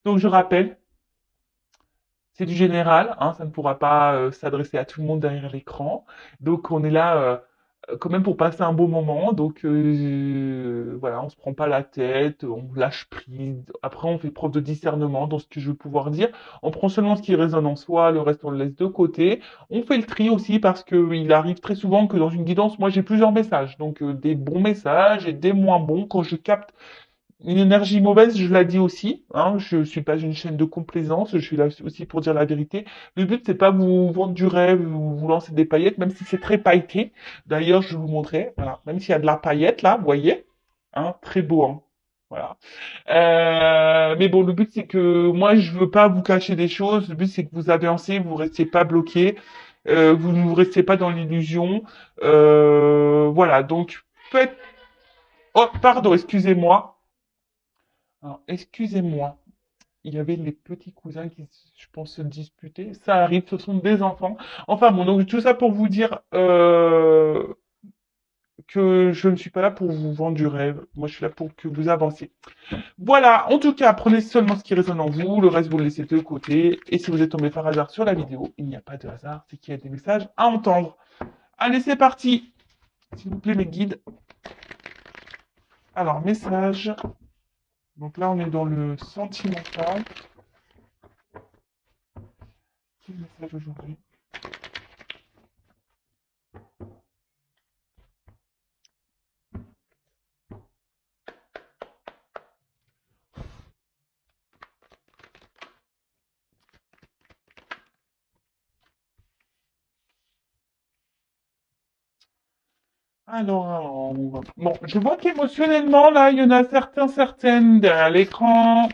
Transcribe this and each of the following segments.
Donc je rappelle, c'est du général, hein, ça ne pourra pas s'adresser à tout le monde derrière l'écran. Donc on est là quand même pour passer un beau moment. Donc voilà, on se prend pas la tête, on lâche prise. Après, on fait preuve de discernement dans ce que je veux pouvoir dire. On prend seulement ce qui résonne en soi, le reste on le laisse de côté. On fait le tri aussi parce que il arrive très souvent que dans une guidance, moi j'ai plusieurs messages. Donc des bons messages et des moins bons. Quand je capte une énergie mauvaise, je la dis aussi, hein, je suis pas une chaîne de complaisance, je suis là aussi pour dire la vérité. Le but, c'est pas vous vendre du rêve ou vous lancer des paillettes, même si c'est très pailleté. D'ailleurs, je vous montrer, voilà, même s'il y a de la paillette là, vous voyez, hein, très beau, hein. Voilà. Mais bon, le but c'est que moi je veux pas vous cacher des choses. Le but c'est que vous avancez, vous restez pas bloqué, vous ne restez pas dans l'illusion. Voilà. Donc faites. Oh, pardon, excusez-moi. Alors, excusez-moi, il y avait les petits cousins qui, je pense, se disputaient. Ça arrive, ce sont des enfants. Enfin bon, donc tout ça pour vous dire que je ne suis pas là pour vous vendre du rêve. Moi, je suis là pour que vous avanciez. Voilà, en tout cas, prenez seulement ce qui résonne en vous, le reste, vous le laissez de côté. Et si vous êtes tombé par hasard sur la vidéo, il n'y a pas de hasard, c'est qu'il y a des messages à entendre. Allez, c'est parti. S'il vous plaît, mes guides. Alors, message. Donc là, on est dans le sentimental. Quel message aujourd'hui? Bon, je vois qu'émotionnellement, là, il y en a certains, certaines derrière l'écran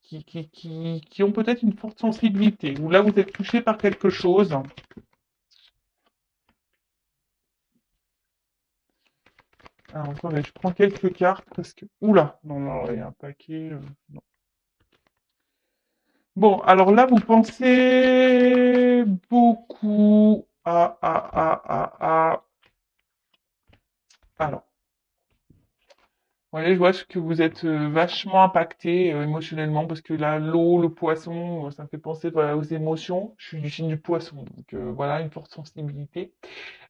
qui ont peut-être une forte sensibilité. Ou là, vous êtes touché par quelque chose. Alors, attendez, je prends quelques cartes parce que... Oula, non, non, il y a un paquet. Non. Bon, alors là, vous pensez beaucoup à... Alors, ouais, je vois que vous êtes vachement impacté émotionnellement parce que là, l'eau, le poisson, ça me fait penser voilà, aux émotions. Je suis du signe du poisson, donc voilà, une forte sensibilité.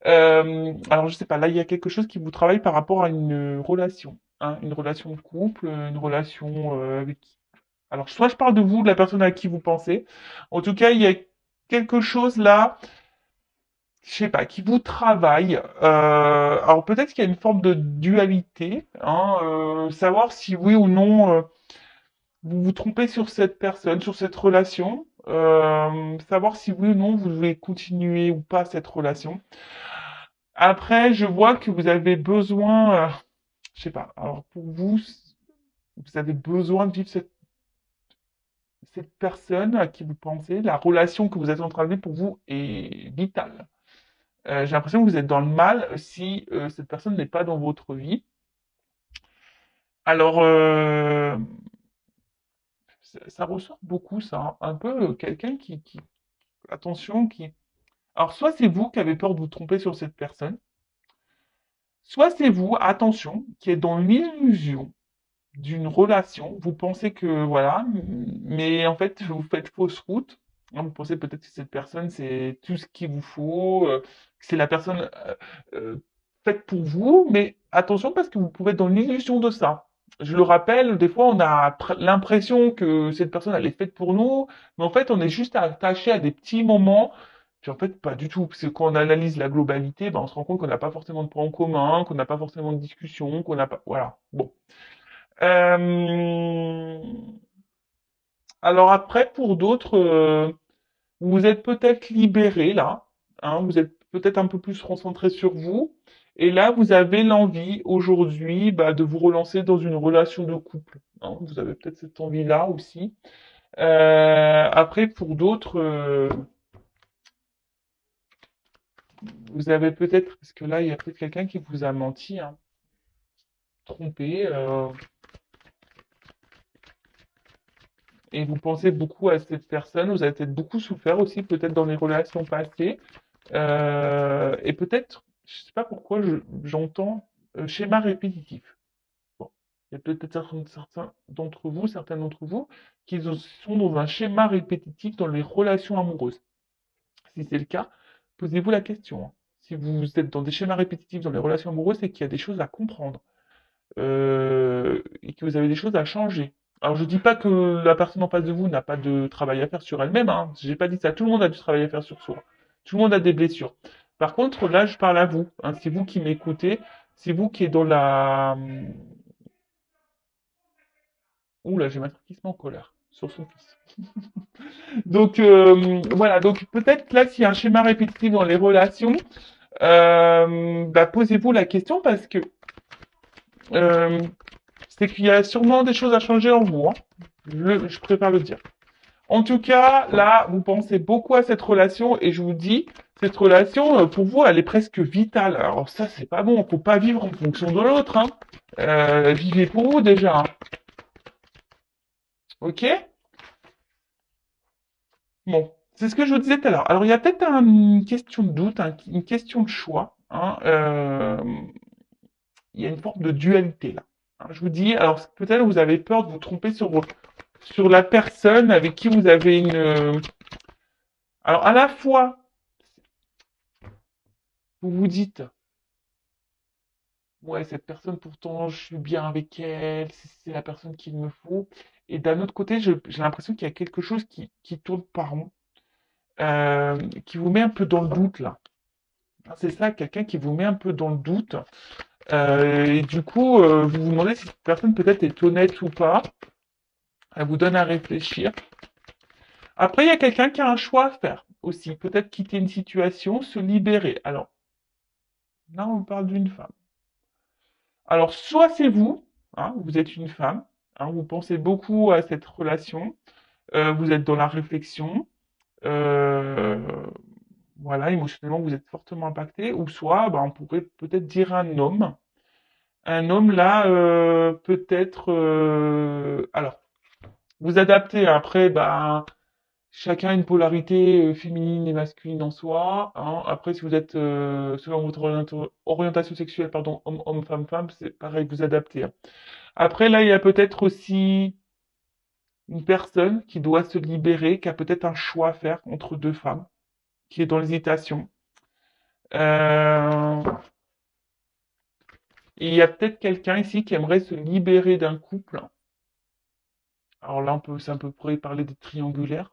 Alors, je sais pas, là, il y a quelque chose qui vous travaille par rapport à une relation, hein, une relation de couple, une relation avec... Alors, soit je parle de vous, de la personne à qui vous pensez. En tout cas, il y a quelque chose là je sais pas, qui vous travaille. Alors peut-être qu'il y a une forme de dualité, hein, savoir si oui ou non vous vous trompez sur cette personne, sur cette relation, savoir si oui ou non vous voulez continuer ou pas cette relation. Après, je vois que vous avez besoin, je sais pas. Alors pour vous, vous avez besoin de vivre cette personne à qui vous pensez, la relation que vous êtes en train de vivre pour vous est vitale. J'ai l'impression que vous êtes dans le mal si cette personne n'est pas dans votre vie. Alors, ça ressort beaucoup, ça, hein. Un peu quelqu'un attention, qui... Alors, soit c'est vous qui avez peur de vous tromper sur cette personne, soit c'est vous, attention, qui êtes dans l'illusion d'une relation. Vous pensez que, voilà, mais en fait, vous faites fausse route. Hein, vous pensez peut-être que cette personne, c'est tout ce qu'il vous faut, que c'est la personne faite pour vous, mais attention parce que vous pouvez être dans l'illusion de ça. Je le rappelle, des fois, on a l'impression que cette personne, elle est faite pour nous, mais en fait, on est juste attaché à des petits moments. Puis en fait, pas du tout, parce que quand on analyse la globalité, ben, on se rend compte qu'on n'a pas forcément de points en commun, qu'on n'a pas forcément de discussion, qu'on n'a pas... Voilà, bon. Euh, Alors après, pour d'autres, vous êtes peut-être libéré là, hein, vous êtes peut-être un peu plus concentré sur vous, et là, vous avez l'envie aujourd'hui bah, de vous relancer dans une relation de couple. Hein. Vous avez peut-être cette envie-là aussi. Après, pour d'autres, vous avez peut-être, parce que là, il y a peut-être quelqu'un qui vous a menti, hein, trompé, et vous pensez beaucoup à cette personne, vous avez peut-être beaucoup souffert aussi, peut-être dans les relations passées. Et peut-être, je sais pas pourquoi, j'entends schéma répétitif. Bon. Il y a peut-être certains d'entre vous, qui sont dans un schéma répétitif dans les relations amoureuses. Si c'est le cas, posez-vous la question, hein. Si vous êtes dans des schémas répétitifs dans les relations amoureuses, c'est qu'il y a des choses à comprendre et que vous avez des choses à changer. Alors je dis pas que la personne en face de vous n'a pas de travail à faire sur elle-même, hein. J'ai pas dit ça. Tout le monde a du travail à faire sur soi. Tout le monde a des blessures. Par contre, là, je parle à vous, hein. C'est vous qui m'écoutez. C'est vous qui êtes dans la... Ouh là, j'ai ma soeur qui se met en colère sur son fils. Donc voilà, donc peut-être que là, s'il y a un schéma répétitif dans les relations, bah, posez-vous la question parce que euh, c'est qu'il y a sûrement des choses à changer en vous, hein. Je préfère le dire. En tout cas, là, vous pensez beaucoup à cette relation et je vous dis, cette relation, pour vous, elle est presque vitale. Alors ça, c'est pas bon. Faut pas vivre en fonction de l'autre, hein. Vivez pour vous déjà, hein. Ok? Bon, c'est ce que je vous disais tout à l'heure. Alors, il y a peut-être une question de doute, une question de choix, hein. Il y a une forme de dualité là, hein. Je vous dis, alors peut-être vous avez peur de vous tromper sur la personne avec qui vous avez une... Alors, à la fois, vous vous dites, ouais, cette personne, pourtant, je suis bien avec elle, c'est la personne qu'il me faut. Et d'un autre côté, j'ai l'impression qu'il y a quelque chose qui tourne par rond, qui vous met un peu dans le doute là. C'est ça, quelqu'un qui vous met un peu dans le doute. Et du coup, vous vous demandez si cette personne peut-être est honnête ou pas. Elle vous donne à réfléchir. Après, il y a quelqu'un qui a un choix à faire aussi. Peut-être quitter une situation, se libérer. Alors, là, on parle d'une femme. Alors, soit c'est vous, hein, vous êtes une femme, hein, vous pensez beaucoup à cette relation, vous êtes dans la réflexion, euh, voilà, émotionnellement, vous êtes fortement impacté, ou soit, bah, on pourrait peut-être dire un homme. Un homme, là, peut-être... alors, vous adaptez, après, bah, chacun a une polarité féminine et masculine en soi, hein. Après, si vous êtes, selon votre orientation sexuelle, pardon, homme, femme, femme, c'est pareil, vous adaptez, hein. Après, là, il y a peut-être aussi une personne qui doit se libérer, qui a peut-être un choix à faire entre deux femmes, qui est dans l'hésitation. Euh, et il y a peut-être quelqu'un ici qui aimerait se libérer d'un couple. Alors là, c'est un peu près parler des triangulaires.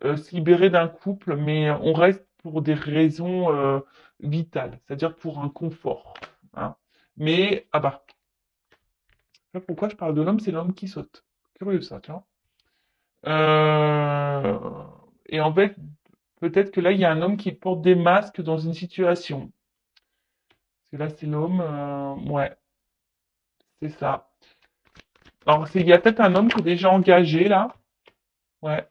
Se libérer d'un couple, mais on reste pour des raisons vitales, c'est-à-dire pour un confort, hein. Mais, ah bah, là, pourquoi je parle de l'homme, c'est l'homme qui saute. Curieux ça, tiens. Euh, et en fait, peut-être que là, il y a un homme qui porte des masques dans une situation. Parce que là, c'est l'homme, ouais, c'est ça. Alors, il y a peut-être un homme qui est déjà engagé, là. Ouais,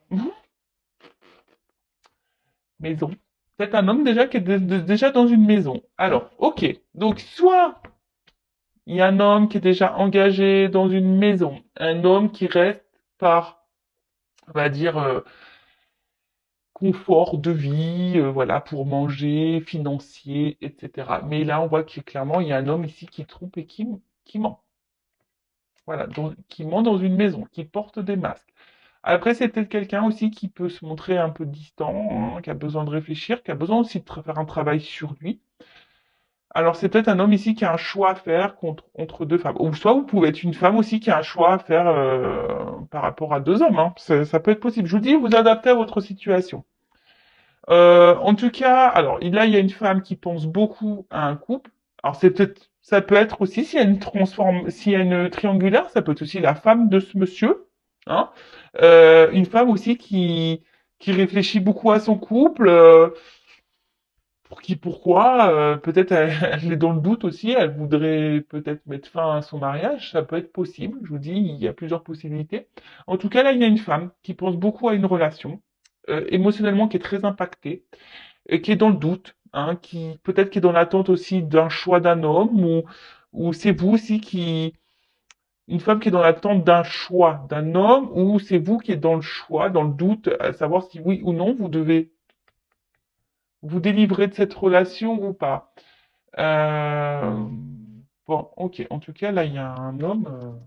maison. Peut-être un homme déjà qui est déjà dans une maison. Alors, ok. Donc, soit il y a un homme qui est déjà engagé dans une maison, un homme qui reste par, on va dire, confort de vie, voilà, pour manger, financier, etc. Mais là, on voit que clairement, il y a un homme ici qui trompe et qui ment. Voilà, qui ment dans une maison, qui porte des masques. Après, c'est peut-être quelqu'un aussi qui peut se montrer un peu distant, hein, qui a besoin de réfléchir, qui a besoin aussi de faire un travail sur lui. Alors, c'est peut-être un homme ici qui a un choix à faire entre deux femmes. Ou soit vous pouvez être une femme aussi qui a un choix à faire par rapport à deux hommes, hein. Ça peut être possible. Je vous dis, vous adaptez à votre situation. En tout cas, alors là, il y a une femme qui pense beaucoup à un couple. Alors, ça peut être aussi, s'il y a une triangulaire, ça peut être aussi la femme de ce monsieur, hein. Une femme aussi qui réfléchit beaucoup à son couple. Pourquoi, peut-être elle est dans le doute aussi, elle voudrait peut-être mettre fin à son mariage, ça peut être possible, je vous dis, il y a plusieurs possibilités. En tout cas, là, il y a une femme qui pense beaucoup à une relation, émotionnellement qui est très impactée, et qui est dans le doute, hein, qui peut-être qui est dans l'attente aussi d'un choix d'un homme, ou c'est vous aussi une femme qui est dans l'attente d'un choix d'un homme, ou c'est vous qui êtes dans le choix, dans le doute, à savoir si oui ou non vous devez vous délivrer de cette relation ou pas. Euh, Bon, ok. En tout cas, là, il y a un homme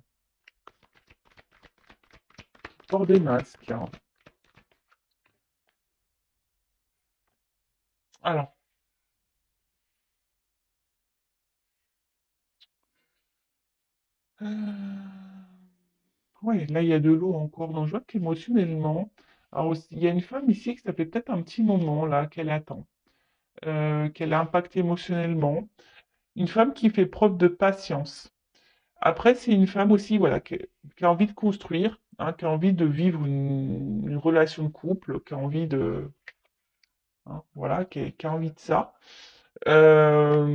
qui porte des masques, hein. Alors, ouais, là, il y a de l'eau encore. Donc, je vois qu'émotionnellement, alors, il y a une femme ici que ça fait peut-être un petit moment, là, qu'elle attend, qu'elle a impacté émotionnellement. Une femme qui fait preuve de patience. Après, c'est une femme aussi, voilà, qui a envie de construire, hein, qui a envie de vivre une relation de couple, qui a envie de, hein, voilà, qui a envie de ça. Euh,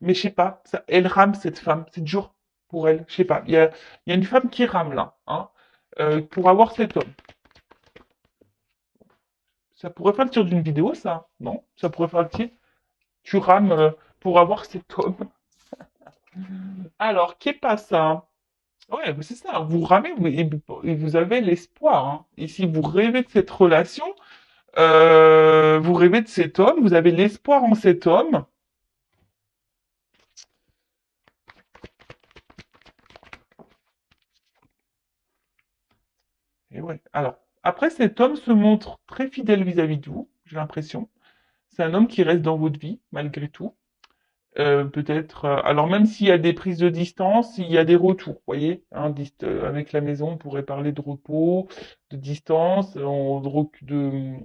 mais je sais pas, ça, elle rame cette femme, c'est dur pour elle, je sais pas. Il y a une femme qui rame là, hein, pour avoir cet homme. Ça pourrait faire le tir d'une vidéo, ça, non? Ça pourrait faire le tir. Tu rames pour avoir cet homme. Alors, qu'est pas ça? Ouais, mais c'est ça. Vous ramez et vous avez l'espoir, hein. Et si vous rêvez de cette relation, vous rêvez de cet homme, vous avez l'espoir en cet homme. Et ouais. Alors, après, cet homme se montre très fidèle vis-à-vis de vous, j'ai l'impression. C'est un homme qui reste dans votre vie, malgré tout. Peut-être, alors même s'il y a des prises de distance, il y a des retours, vous voyez, hein, avec la maison, on pourrait parler de repos, de distance, euh,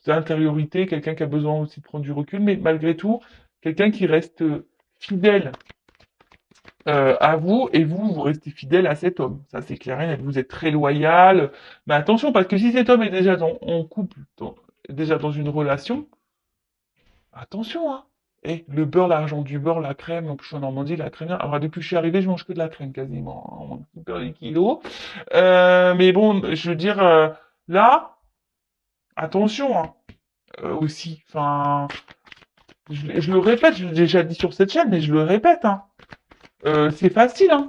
d'intériorité, quelqu'un qui a besoin aussi de prendre du recul, mais malgré tout, quelqu'un qui reste fidèle à vous, et vous, vous restez fidèle à cet homme. Ça, c'est clair et net. Vous êtes très loyal. Mais attention, parce que si cet homme est déjà en couple, déjà dans une relation, attention, hein. Et le beurre, l'argent du beurre, la crème, en plus je suis en Normandie, la crème. Alors depuis que je suis arrivé, je mange que de la crème quasiment, hein. On perd des kilos. Mais bon, je veux dire, là, attention, hein, aussi. Enfin, je le répète, je l'ai déjà dit sur cette chaîne, mais je le répète, hein. C'est facile, hein,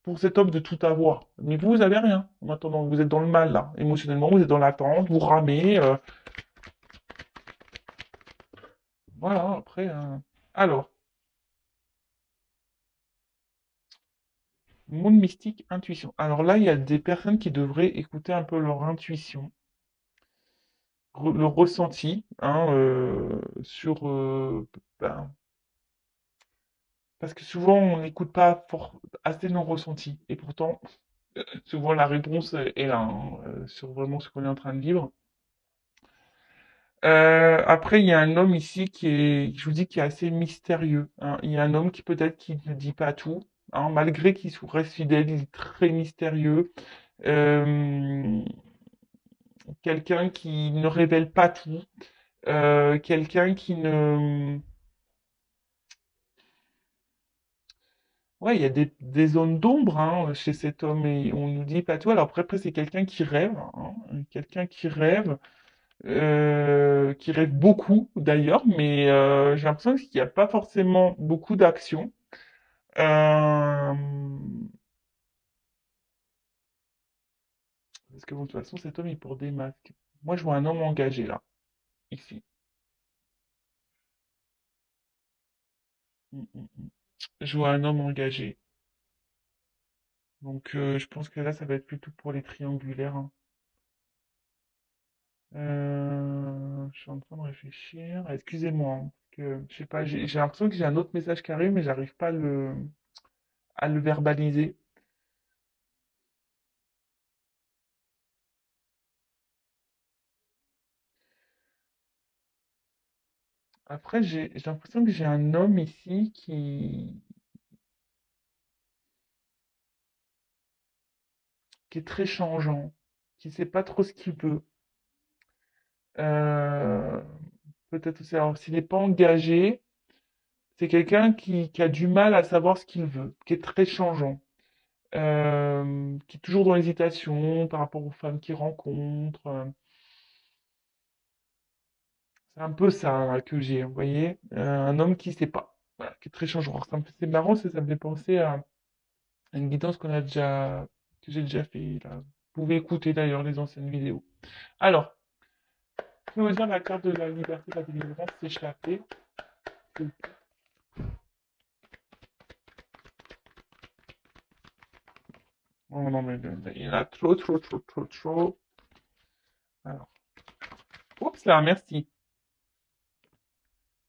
pour cet homme de tout avoir. Mais vous avez rien. En attendant, vous êtes dans le mal, là. Émotionnellement, vous êtes dans l'attente, vous ramez. Voilà, après. Alors, monde mystique, intuition. Alors là, il y a des personnes qui devraient écouter un peu leur intuition, leur ressenti, hein, sur. Ben, parce que souvent, on n'écoute pas assez nos ressentis. Et pourtant, souvent, la réponse est là, hein, sur vraiment ce qu'on est en train de vivre. Après, il y a un homme ici qui est, je vous dis, qui est assez mystérieux, hein. Il y a un homme qui peut-être qui ne dit pas tout, hein, malgré qu'il reste fidèle, il est très mystérieux. Euh, quelqu'un qui ne révèle pas tout, quelqu'un qui ne... Ouais, il y a des zones d'ombre, hein, chez cet homme et on nous dit pas tout. Alors après, c'est quelqu'un qui rêve, hein, quelqu'un qui rêve beaucoup d'ailleurs, mais j'ai l'impression qu'il n'y a pas forcément beaucoup d'action. Euh, parce que bon, de toute façon, cet homme est pour des masques. Moi, je vois un homme engagé là, ici. Mm, mm, mm. Je vois un homme engagé. Donc, je pense que là, ça va être plutôt pour les triangulaires, hein. Je suis en train de réfléchir. Excusez-moi, hein, parce que je sais pas, j'ai l'impression que j'ai un autre message qui arrive, mais j'arrive pas à le verbaliser. Après, j'ai l'impression que j'ai un homme ici qui est très changeant, qui sait pas trop ce qu'il veut. Euh, peut-être aussi, alors s'il n'est pas engagé, c'est quelqu'un qui a du mal à savoir ce qu'il veut, qui est très changeant, qui est toujours dans l'hésitation par rapport aux femmes qu'il rencontre. C'est un peu ça là, que j'ai, vous voyez, un homme qui sait pas, voilà, qui est très changeant. Alors, c'est marrant, ça me fait penser à une guidance que j'ai déjà fait là. Vous pouvez écouter d'ailleurs les anciennes vidéos. Alors, Que veut dire la carte de la liberté, de la délivrance, s'échapper? Oh non, mais il y en a trop, trop, trop, trop, trop. Alors, oups là, merci.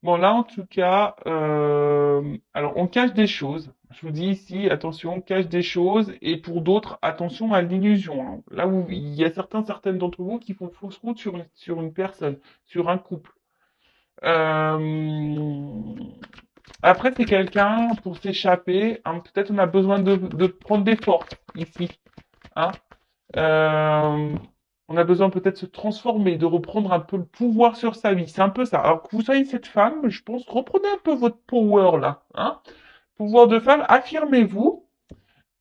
Bon, là, en tout cas, alors on cache des choses. Je vous dis ici, attention, on cache des choses. Et pour d'autres, attention à l'illusion, hein. Là où il y a certaines d'entre vous qui font fausse route sur une personne, sur un couple. Euh, Après, c'est quelqu'un pour s'échapper, hein, peut-être on a besoin de prendre des forces ici, hein. Euh, on a besoin peut-être de se transformer, de reprendre un peu le pouvoir sur sa vie. C'est un peu ça. Alors que vous soyez cette femme, je pense, reprenez un peu votre power là, hein. Pouvoir de femme, affirmez-vous.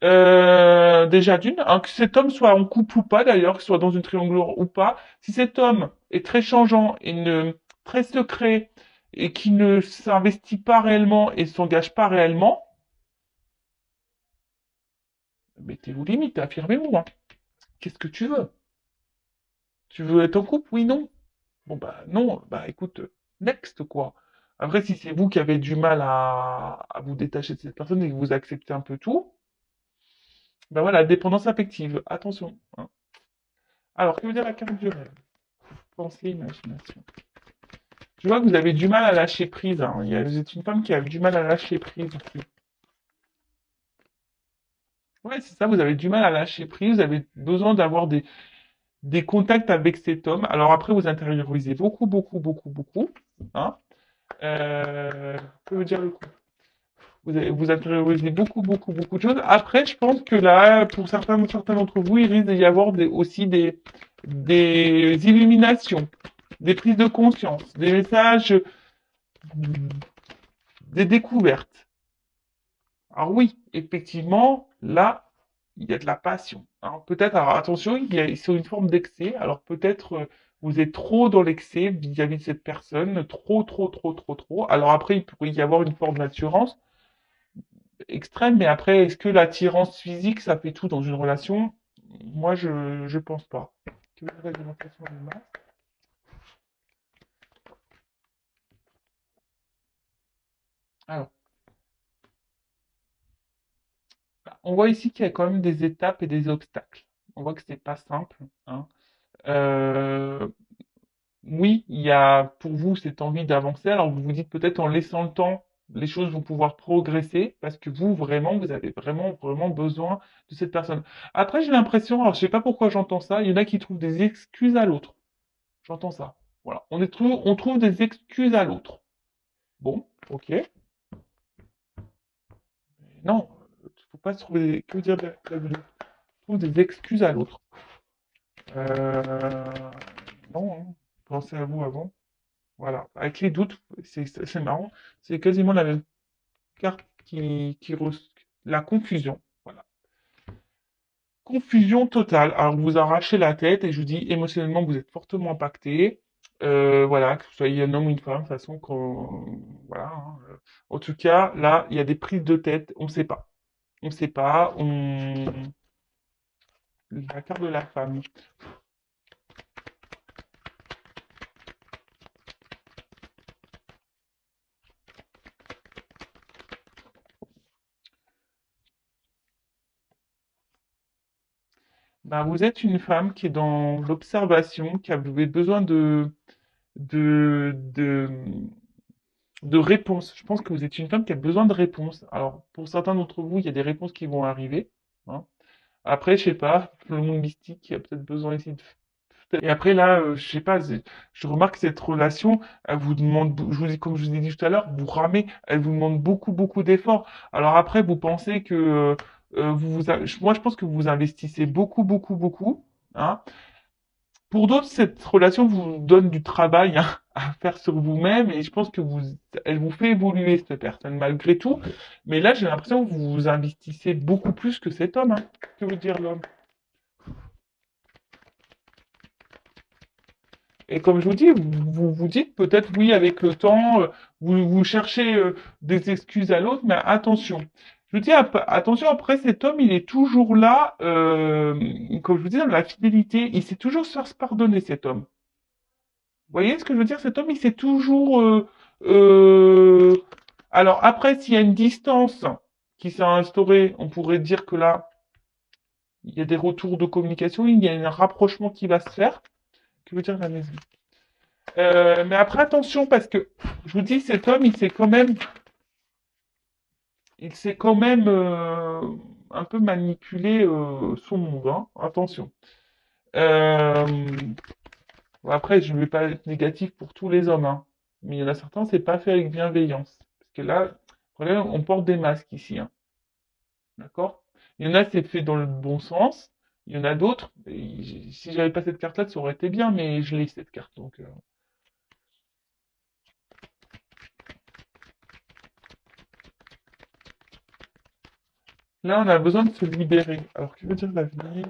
Déjà d'une, hein, que cet homme soit en couple ou pas d'ailleurs, que ce soit dans une triangulaire ou pas, si cet homme est très changeant et très secret et qui ne s'investit pas réellement et s'engage pas réellement, mettez-vous limite, affirmez-vous, hein. Qu'est-ce que tu veux? Tu veux être en couple? Oui, non? Bon bah non, bah écoute, next quoi. Après, si c'est vous qui avez du mal à vous détacher de cette personne et que vous acceptez un peu tout, ben voilà, dépendance affective, attention, hein. Alors, que veut dire la carte du rêve? Pensée, imagination. Je vois que vous avez du mal à lâcher prise, hein. Vous êtes une femme qui a du mal à lâcher prise aussi. Ouais, c'est ça, vous avez du mal à lâcher prise, vous avez besoin d'avoir des contacts avec cet homme. Alors après, vous intériorisez beaucoup, beaucoup, beaucoup, beaucoup, hein. Que veut dire le coup? Vous intériorisez beaucoup, beaucoup, beaucoup de choses. Après, je pense que là, pour certains d'entre vous, il risque d'y avoir aussi des illuminations, des prises de conscience, des messages, des découvertes. Alors oui, effectivement, là, il y a de la passion, hein. Peut-être, alors attention, il y a sur une forme d'excès. Alors peut-être vous êtes trop dans l'excès vis-à-vis de cette personne, trop, trop, trop, trop, trop. Alors après, il pourrait y avoir une forme d'attirance extrême, mais après, est-ce que l'attirance physique, ça fait tout dans une relation? Moi, je pense pas. Que veut dire l'alimentation animale? Alors, on voit ici qu'il y a quand même des étapes et des obstacles. On voit que c'est pas simple, hein. Euh, oui, il y a pour vous cette envie d'avancer. Alors vous vous dites peut-être en laissant le temps, les choses vont pouvoir progresser parce que vous vraiment, vous avez vraiment vraiment besoin de cette personne. Après, j'ai l'impression, alors je sais pas pourquoi j'entends ça, il y en a qui trouvent des excuses à l'autre. J'entends ça. Voilà, on trouve des excuses à l'autre. Bon, ok. Non, faut pas se trouver. Que dire on trouve des excuses à l'autre. Euh, non, hein. Pensez à vous avant. Voilà. Avec les doutes, c'est marrant. C'est quasiment la même carte la confusion. Voilà. Confusion totale. Alors, vous arrachez la tête et je vous dis émotionnellement, vous êtes fortement impacté. Voilà, que vous soyez un homme ou une femme, de toute façon, voilà, hein. En tout cas, là, il y a des prises de tête. On ne sait pas. On ne sait pas. La carte de la femme. Ben, vous êtes une femme qui est dans l'observation, qui avait besoin de, de, de réponses. Je pense que vous êtes une femme qui a besoin de réponses. Alors, pour certains d'entre vous, il y a des réponses qui vont arriver, hein. Après, je sais pas, le monde mystique, il y a peut-être besoin ici de... Et après, là, je sais pas, je remarque que cette relation, elle vous demande, comme je vous ai dit tout à l'heure, vous ramez, elle vous demande beaucoup, beaucoup d'efforts. Alors après, vous pensez que, moi, je pense que vous investissez beaucoup, beaucoup, beaucoup, hein. Pour d'autres, cette relation vous donne du travail, hein, à faire sur vous-même et je pense que elle vous fait évoluer cette personne malgré tout. Mais là, j'ai l'impression que vous investissez beaucoup plus que cet homme, hein. Que veut dire l'homme? Et comme je vous dis, vous vous dites peut-être oui avec le temps, vous cherchez des excuses à l'autre, mais attention. Je vous dis attention, après cet homme, il est toujours là, comme je vous dis, dans la fidélité, il sait toujours se faire pardonner cet homme. Vous voyez ce que je veux dire? Cet homme, il s'est toujours... euh, Alors après, s'il y a une distance qui s'est instaurée, on pourrait dire que là, il y a des retours de communication, il y a un rapprochement qui va se faire. Que veut dire la maison? Mais après, attention, parce que je vous dis, cet homme, il s'est quand même un peu manipulé son monde, hein. Attention. Euh, bon, après, je ne vais pas être négatif pour tous les hommes, hein. Mais il y en a certains, c'est pas fait avec bienveillance. Parce que là, regardez, on porte des masques ici, hein. D'accord? Il y en a, c'est fait dans le bon sens. Il y en a d'autres. Si j'avais pas cette carte-là, ça aurait été bien, mais je l'ai cette carte. Donc, là, on a besoin de se libérer. Alors, que veut dire l'avenir?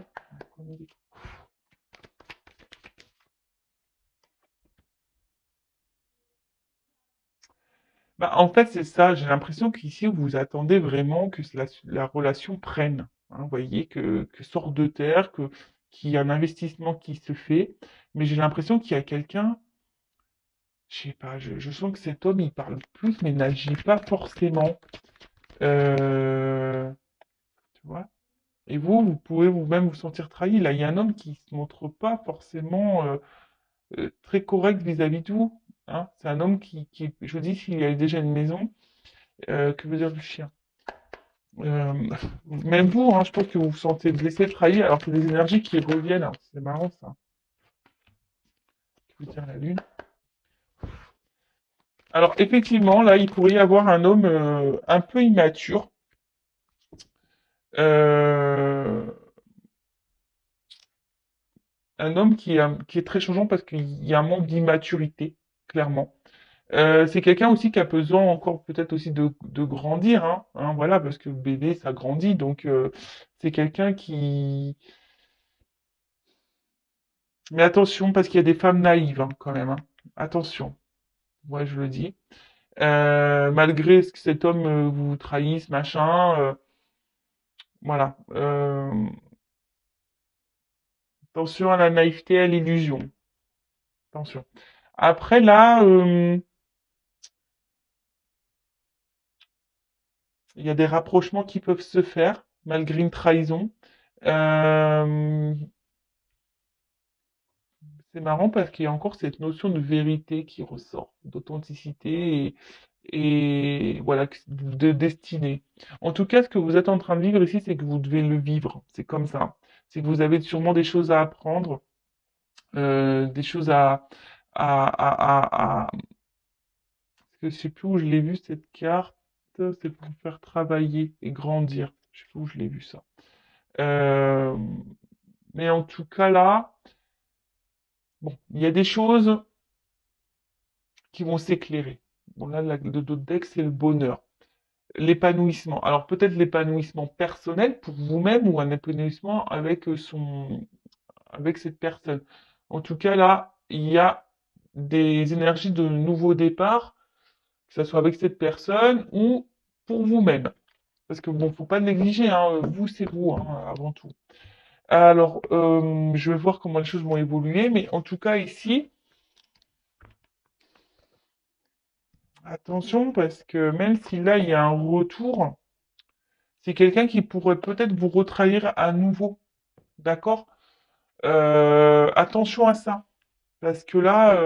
Bah, en fait, c'est ça. J'ai l'impression qu'ici, vous attendez vraiment que la relation prenne. Hein. Vous voyez, que sorte de terre, qu'il y a un investissement qui se fait. Mais j'ai l'impression qu'il y a quelqu'un, je sais pas, je sens que cet homme, il parle plus, mais n'agit pas forcément. Euh, Tu vois? Et vous pouvez vous-même vous sentir trahi. Là, il y a un homme qui se montre pas forcément très correct vis-à-vis de vous. Hein. C'est un homme je vous dis, s'il a déjà une maison, que veut dire le chien? Euh, Même vous, hein, je pense que vous vous sentez blessé, trahi, alors que des énergies qui reviennent. Alors, c'est marrant ça. Que veut dire la lune? Alors, effectivement, là, il pourrait y avoir un homme un peu immature. Euh, un homme qui est très changeant parce qu'il y a un manque d'immaturité, clairement. C'est quelqu'un aussi qui a besoin encore peut-être aussi de grandir, hein, voilà, parce que le bébé, ça grandit, donc c'est quelqu'un qui... Mais attention, parce qu'il y a des femmes naïves, hein, quand même, hein. Attention, ouais, je le dis. Malgré ce que cet homme vous trahisse, machin, voilà. Attention à la naïveté, à l'illusion. Attention. Après, là, il y a des rapprochements qui peuvent se faire, malgré une trahison. Euh, c'est marrant parce qu'il y a encore cette notion de vérité qui ressort, d'authenticité et voilà, de destinée. En tout cas, ce que vous êtes en train de vivre ici, c'est que vous devez le vivre. C'est comme ça. C'est que vous avez sûrement des choses à apprendre, des choses à... Parce que je sais plus où je l'ai vu cette carte. C'est pour faire travailler et grandir. Je sais plus où je l'ai vu ça. Euh, mais en tout cas là, bon, il y a des choses qui vont s'éclairer. Bon là, le dos de deck, c'est le bonheur. L'épanouissement. Alors peut-être l'épanouissement personnel pour vous-même ou un épanouissement avec cette personne. En tout cas là, il y a des énergies de nouveau départ, que ce soit avec cette personne ou pour vous-même. Parce que bon, faut pas le négliger, hein, vous c'est vous, hein, avant tout. Alors, je vais voir comment les choses vont évoluer, mais en tout cas ici, attention parce que même si là il y a un retour, c'est quelqu'un qui pourrait peut-être vous retrahir à nouveau, d'accord? Attention à ça, parce que là,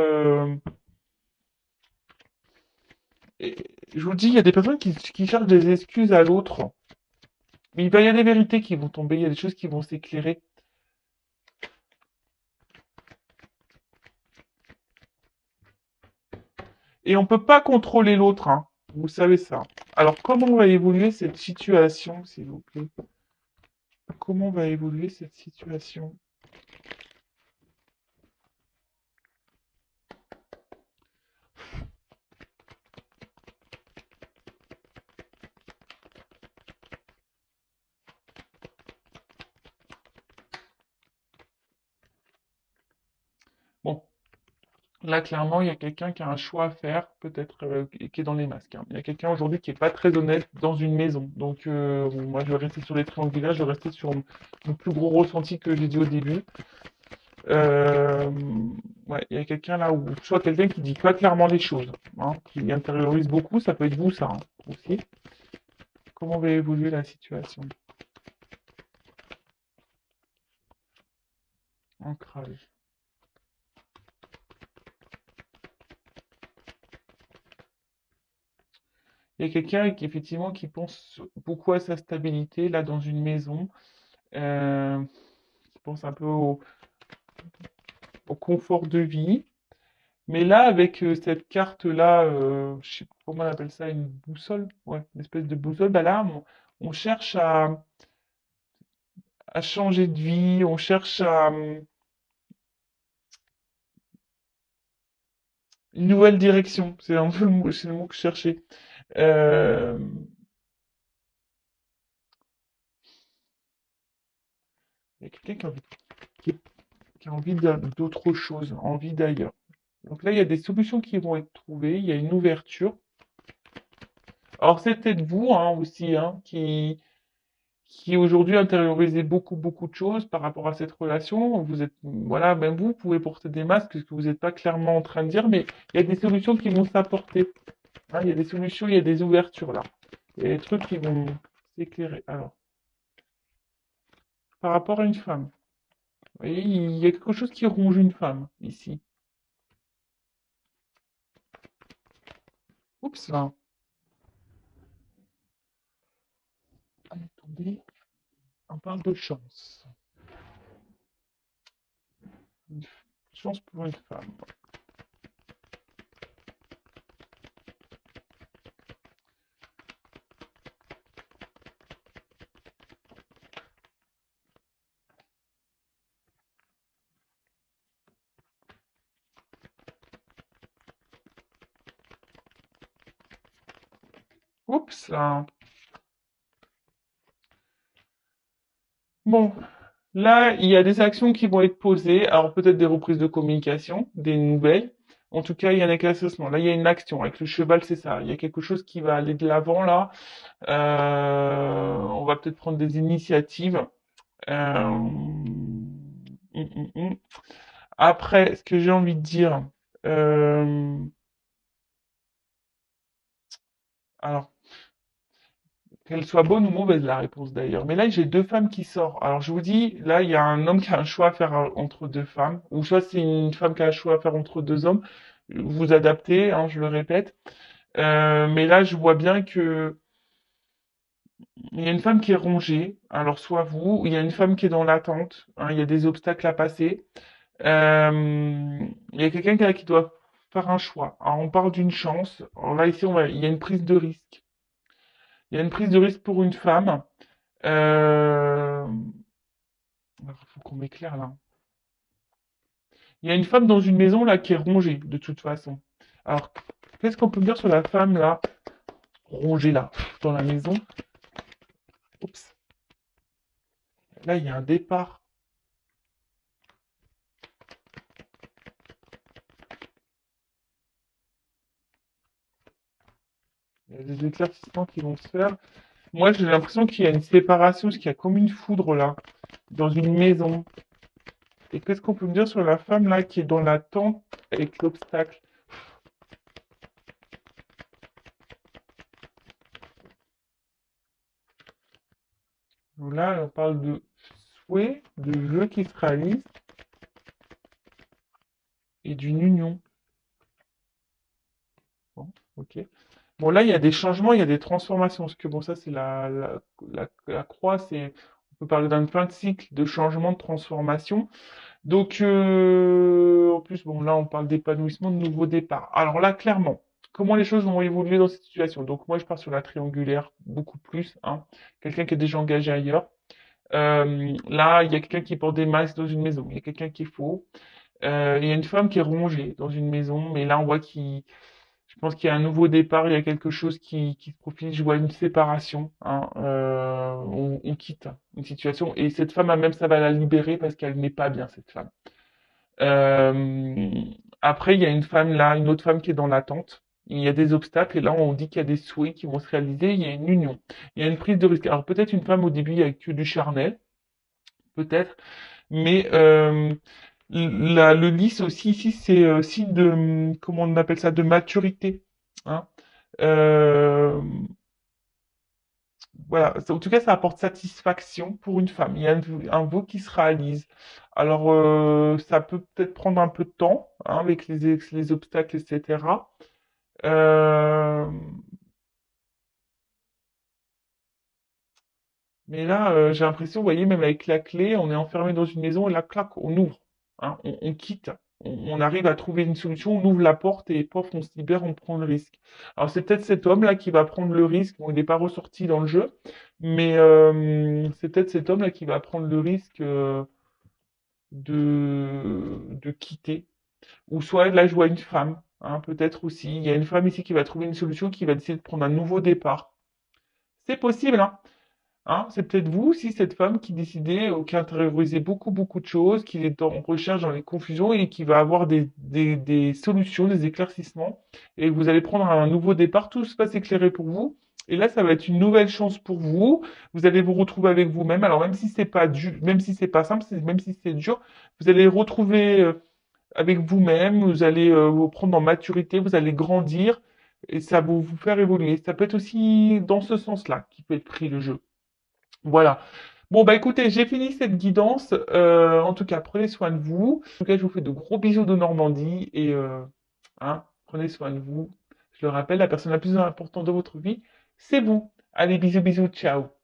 et- je vous dis, il y a des personnes qui cherchent des excuses à l'autre, mais il va y avoir des vérités qui vont tomber, il y a des choses qui vont s'éclairer. Et on peut pas contrôler l'autre, hein. Vous savez ça. Alors, comment va évoluer cette situation, s'il vous plaît? Comment va évoluer cette situation? Bon, là, clairement, il y a quelqu'un qui a un choix à faire, peut-être qui est dans les masques, hein. Il y a quelqu'un aujourd'hui qui est pas très honnête dans une maison. Donc, bon, moi, je vais rester sur les triangulaires, je vais rester sur mon plus gros ressenti que j'ai dit au début. Euh, ouais, il y a quelqu'un là, ou soit quelqu'un qui dit pas clairement les choses, hein, qui intériorise beaucoup, ça peut être vous, ça, hein, aussi. Comment va évoluer la situation? Ancrage. Il y a quelqu'un qui, effectivement, qui pense beaucoup à sa stabilité, là, dans une maison, qui pense un peu au confort de vie. Mais là, avec cette carte-là, je sais pas comment on appelle ça, une boussole, ouais, une espèce de boussole, bah là, on cherche à changer de vie, on cherche à une nouvelle direction. C'est un peu c'est le mot que je cherchais. Euh, Il y a quelqu'un qui, qui a envie d'autre chose, envie d'ailleurs. Donc là, il y a des solutions qui vont être trouvées, il y a une ouverture. Alors c'est peut-être vous, hein, aussi, hein, qui aujourd'hui intériorisez beaucoup, beaucoup de choses par rapport à cette relation. Vous êtes, voilà, même vous pouvez porter des masques, ce que vous n'êtes pas clairement en train de dire, mais il y a des solutions qui vont s'apporter, hein. Il y a des solutions, il y a des ouvertures là. Il y a des trucs qui vont s'éclairer. Alors, par rapport à une femme, vous voyez, il y a quelque chose qui ronge une femme ici. Oups, là. Attendez, on parle de chance. Une chance pour une femme. Oups, là. Bon, là, il y a des actions qui vont être posées. Alors peut-être des reprises de communication, des nouvelles. En tout cas, il y a un éclaircissement. Là, il y a une action. Avec le cheval, c'est ça. Il y a quelque chose qui va aller de l'avant là. On va peut-être prendre des initiatives. Hum, hum. Après, ce que j'ai envie de dire, euh, alors qu'elle soit bonne ou mauvaise la réponse d'ailleurs. Mais là, j'ai deux femmes qui sortent. Alors je vous dis, là, il y a un homme qui a un choix à faire entre deux femmes, ou soit c'est une femme qui a un choix à faire entre deux hommes. Vous adaptez, hein, je le répète. Mais là, je vois bien que il y a une femme qui est rongée. Alors soit vous, ou il y a une femme qui est dans l'attente, hein, il y a des obstacles à passer. Il y a quelqu'un qui doit faire un choix. Alors on parle d'une chance. Alors là, ici, il y a une prise de risque. Il y a une prise de risque pour une femme. Euh, il faut qu'on m'éclaire là. Il y a une femme dans une maison là qui est rongée de toute façon. Alors, qu'est-ce qu'on peut dire sur la femme là, rongée là, dans la maison? Oups. Là, il y a un départ. Il y a des éclaircissements qui vont se faire. Moi, j'ai l'impression qu'il y a une séparation, parce qu'il y a comme une foudre là, dans une maison. Et qu'est-ce qu'on peut me dire sur la femme là qui est dans l'attente avec l'obstacle? Donc là, on parle de souhait, de vœux qui se réalisent et d'une union. Bon, ok. Bon, là, il y a des changements, il y a des transformations. Parce que bon, ça, c'est la croix, c'est, on peut parler d'un fin de cycle de changement, de transformation. Donc, en plus, bon, là, on parle d'épanouissement, de nouveau départ. Alors là, clairement, comment les choses vont évoluer dans cette situation? Donc, moi, je pars sur la triangulaire, beaucoup plus, hein. Quelqu'un qui est déjà engagé ailleurs. Là, il y a quelqu'un qui porte des masques dans une maison. Il y a quelqu'un qui est faux. Il y a une femme qui est rongée dans une maison, mais là, on voit qu'il je pense qu'il y a un nouveau départ, il y a quelque chose qui se profile, je vois une séparation, hein, on quitte une situation, et cette femme, même, ça va la libérer parce qu'elle n'est pas bien, cette femme. Euh, Après, il y a une femme là, une autre femme qui est dans l'attente. Il y a des obstacles, et là, on dit qu'il y a des souhaits qui vont se réaliser, il y a une union, il y a une prise de risque. Alors, peut-être une femme au début avec que du charnel, peut-être, mais Le lys aussi, ici, c'est signe de, comment on appelle ça, de maturité. Hein. Euh, voilà, en tout cas, ça apporte satisfaction pour une femme. Il y a un vœu qui se réalise. Alors, ça peut peut-être prendre un peu de temps, hein, avec les obstacles, etc. Euh, mais là, j'ai l'impression, vous voyez, même avec la clé, on est enfermé dans une maison et la claque, on ouvre, hein, on quitte. On arrive à trouver une solution, on ouvre la porte et pof, on se libère, on prend le risque. Alors c'est peut-être cet homme-là qui va prendre le risque. Bon, il n'est pas ressorti dans le jeu, mais c'est peut-être cet homme-là qui va prendre le risque de quitter. Ou soit là, je vois une femme, hein, peut-être aussi. Il y a une femme ici qui va trouver une solution, qui va décider de prendre un nouveau départ. C'est possible, hein. Hein, c'est peut-être vous aussi, cette femme qui décidait, qui intériorisait beaucoup, beaucoup de choses, qui est en recherche dans les confusions et qui va avoir des solutions, des éclaircissements. Et vous allez prendre un nouveau départ, tout va s'éclairer pour vous. Et là, ça va être une nouvelle chance pour vous. Vous allez vous retrouver avec vous-même. Alors, même si c'est pas dur, même si c'est pas simple, même si c'est dur, vous allez retrouver avec vous-même. Vous allez vous prendre en maturité, vous allez grandir et ça va vous faire évoluer. Ça peut être aussi dans ce sens-là qui peut être pris le jeu. Voilà. Bon, bah écoutez, j'ai fini cette guidance. En tout cas, prenez soin de vous. En tout cas, je vous fais de gros bisous de Normandie et hein, prenez soin de vous. Je le rappelle, la personne la plus importante de votre vie, c'est vous. Allez, bisous, bisous, ciao.